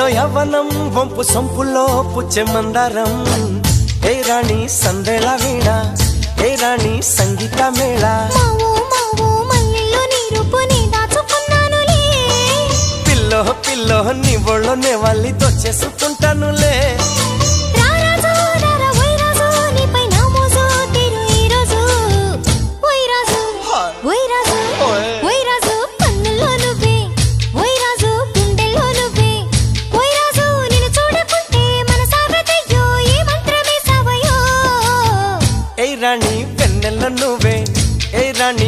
ఒళ్ళో యవ్వనం వంపు సొంపుల్లో పుచ్చే మందారం ఏ రాణి సందేళ వీణ ఏ రాణి సంగీత మేళ మావో మావో మల్లెల్లో నీ రూపుని దాచుకున్నానులే పిల్లో పిల్లో నీ ఒళ్ళోనే వాళ్ళి దొచ్చేసుకుంటానులే రారాజు రారా ఓయ్ రాజు నీపై నా మోజు తీరు ఈ రోజు ఓయ్ రాజు ఓయ్ రాజు